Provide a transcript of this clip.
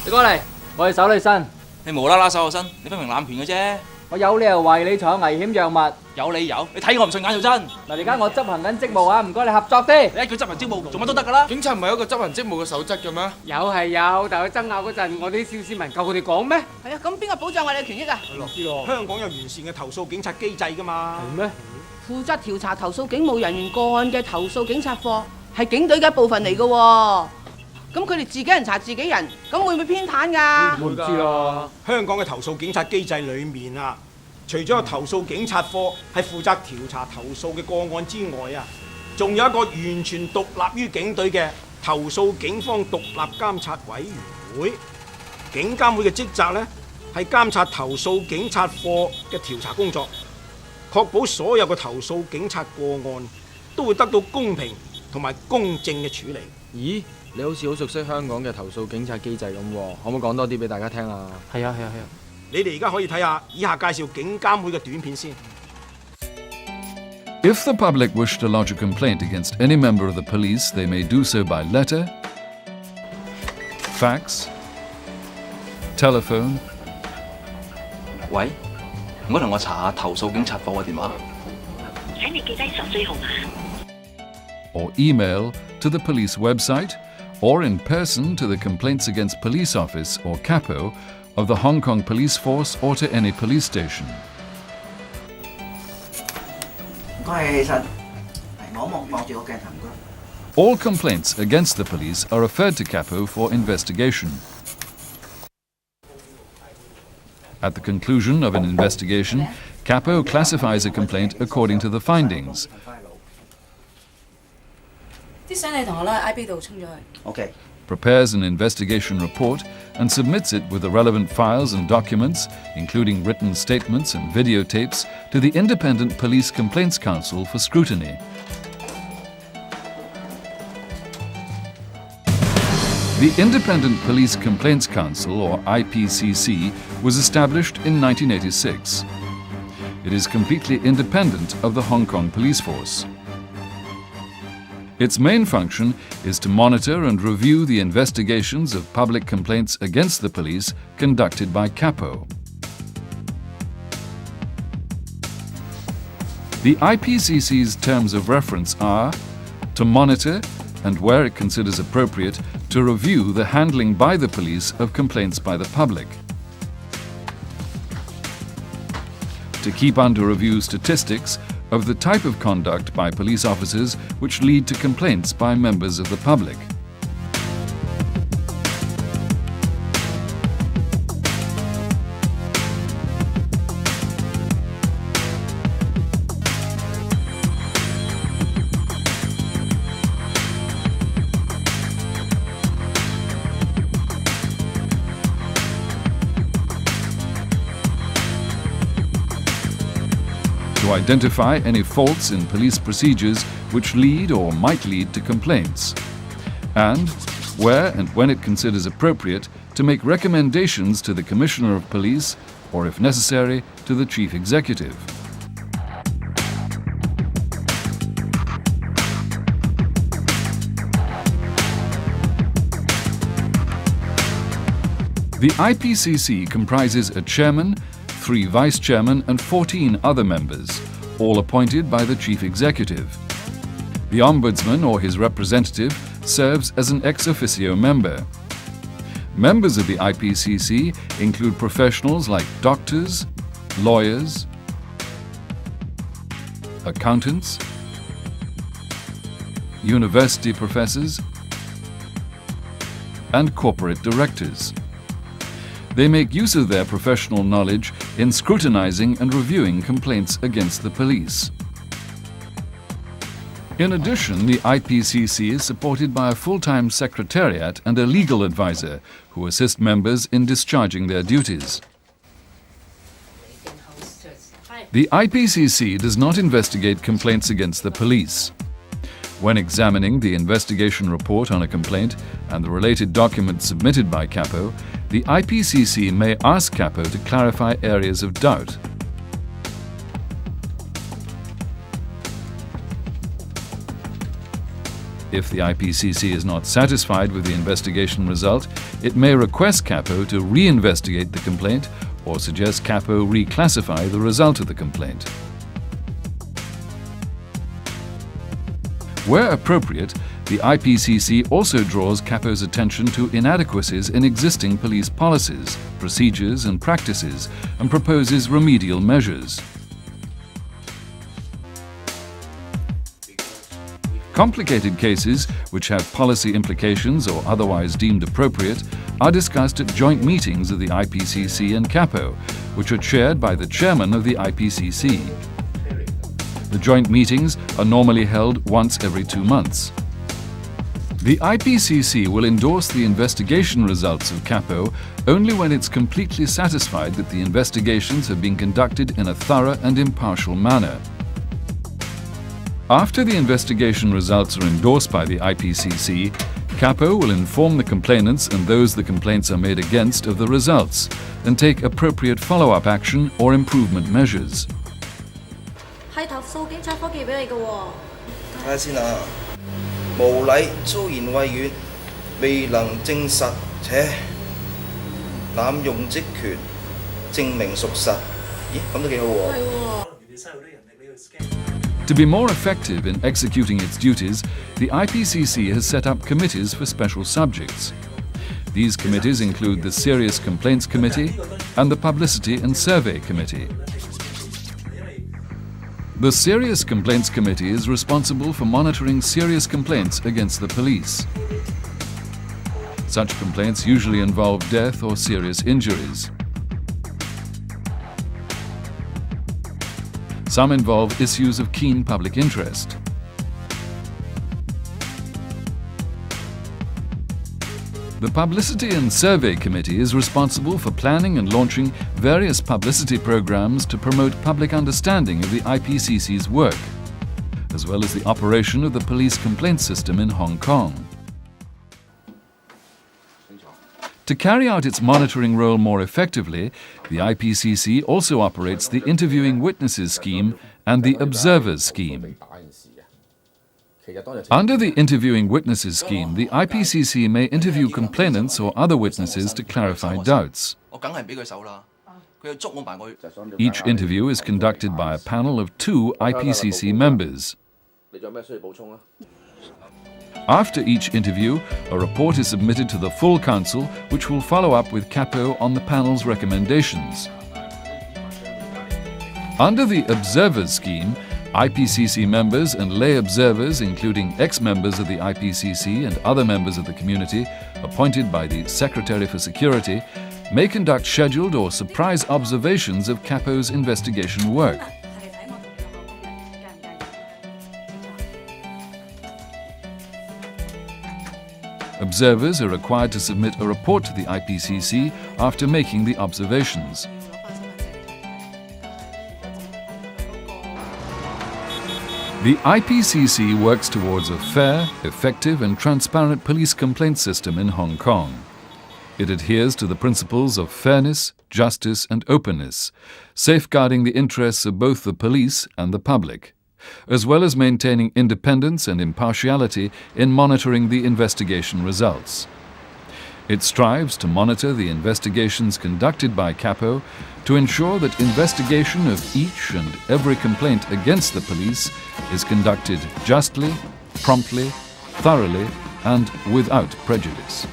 你過嚟，我係手裏身。你無啦啦手我身，你分明濫權嘅啫。我有理由懷疑你藏有危險藥物。有理由？你睇我唔順眼就真。嗱，而家我執行緊職務啊，唔該你合作啲。你一句執行職務，做乜都得㗎啦。警察唔係有一個執行職務嘅守則嘅咩？有係有，但係爭拗嗰陣，我哋啲小市民夠佢哋講咩？係啊，咁邊個保障我哋嘅權益啊？唔知咯。香港有完善嘅投訴警察機制㗎嘛？係咩？負責調查投訴警務人員個案嘅投訴警察課係警隊嘅一部分嚟㗎喎。咁佢哋自己人查自己人，咁會唔會偏袒㗎？我唔知咯。香港嘅投訴警察機制裏面啊，除咗有投訴警察課係負責調查投訴嘅個案之外啊，仲有一個完全獨立於警隊嘅投訴警方獨立監察委員會。警監會嘅職責呢，係監察投訴警察課嘅調查工作，確保所有嘅投訴警察個案都會得到公平同埋公正嘅處理。咦？你好似好熟悉香港嘅投訴警察機制咁喎，可唔可以講多啲俾大家聽啊？係啊。你哋而家可以睇下以下介紹警監會嘅短片先。If the public wish to lodge a complaint against any member of the police, they may do so by letter, fax, telephone, 喂，唔該同我查下投訴警察課嘅電話。請你記低10追號碼。 or email to the police website, or in person to the Complaints Against Police Office or CAPO of the Hong Kong Police Force or to any police station. 唔該，起身。望住個鏡頭，唔該。 All complaints against the police are referred to CAPO for investigation. At the conclusion of an investigation, CAPO classifies a complaint according to the findings. 啲相你同我攞去 IB 度沖咗去。OK。 Prepares an investigation report and submits it with the relevant files and documents, including written statements and videotapes, to the Independent Police Complaints Council for scrutiny. The Independent Police Complaints Council, or IPCC, was established in 1986. It is completely independent of the Hong Kong Police Force. Its main function is to monitor and review the investigations of public complaints against the police conducted by CAPO. The IPCC's terms of reference are to monitor and, where it considers appropriate, to review the handling by the police of complaints by the public, to keep under review statistics of the type of conduct by police officers which lead to complaints by members of the public. To identify any faults in police procedures which lead or might lead to complaints, and, where and when it considers appropriate, to make recommendations to the Commissioner of Police, or if necessary, to the Chief Executive. The IPCC comprises a chairman, 3 vice-chairmen and 14 other members, all appointed by the Chief Executive. The Ombudsman or his representative serves as an ex officio member. Members of the IPCC include professionals like doctors, lawyers, accountants, university professors, and corporate directors. They make use of their professional knowledge in scrutinizing and reviewing complaints against the police. In addition, the IPCC is supported by a full-time secretariat and a legal advisor who assist members in discharging their duties. The IPCC does not investigate complaints against the police. When examining the investigation report on a complaint and the related documents submitted by CAPO, the IPCC may ask CAPO to clarify areas of doubt. If the IPCC is not satisfied with the investigation result, it may request CAPO to reinvestigate the complaint or suggest CAPO reclassify the result of the complaint. Where appropriate, the IPCC also draws CAPO's attention to inadequacies in existing police policies, procedures and practices, and proposes remedial measures. Complicated cases, which have policy implications or otherwise deemed appropriate, are discussed at joint meetings of the IPCC and CAPO, which are chaired by the chairman of the IPCC. The joint meetings are normally held once every 2 months. The IPCC will endorse the investigation results of CAPO only when it's completely satisfied that the investigations have been conducted in a thorough and impartial manner. After the investigation results are endorsed by the IPCC, CAPO will inform the complainants and those the complaints are made against of the results and take appropriate follow-up action or improvement measures. 係投訴警察科技俾你嘅喎。睇下先啊，無禮粗言穢語，未能證實且濫用職權，證明屬實。咦，咁都幾好喎。係喎。 To be more effective in executing its duties, the IPCC has set up committees for special subjects. These committees include the Serious Complaints Committee and the Publicity and Survey Committee. The Serious Complaints Committee is responsible for monitoring serious complaints against the police. Such complaints usually involve death or serious injuries. Some involve issues of keen public interest. The Publicity and Survey Committee is responsible for planning and launching various publicity programs to promote public understanding of the IPCC's work, as well as the operation of the police complaint system in Hong Kong. To carry out its monitoring role more effectively, the IPCC also operates the Interviewing Witnesses Scheme and the Observers Scheme. Under the Interviewing Witnesses Scheme, the IPCC may interview complainants or other witnesses to clarify doubts. Each interview is conducted by a panel of 2 IPCC members. After each interview, a report is submitted to the full council, which will follow up with CAPO on the panel's recommendations. Under the Observers Scheme, IPCC members and lay observers, including ex-members of the IPCC and other members of the community, appointed by the Secretary for Security, may conduct scheduled or surprise observations of CAPO's investigation work. Observers are required to submit a report to the IPCC after making the observations. The IPCC works towards a fair, effective and transparent police complaint system in Hong Kong. It adheres to the principles of fairness, justice and openness, safeguarding the interests of both the police and the public, as well as maintaining independence and impartiality in monitoring the investigation results. It strives to monitor the investigations conducted by CAPO to ensure that investigation of each and every complaint against the police is conducted justly, promptly, thoroughly, and without prejudice.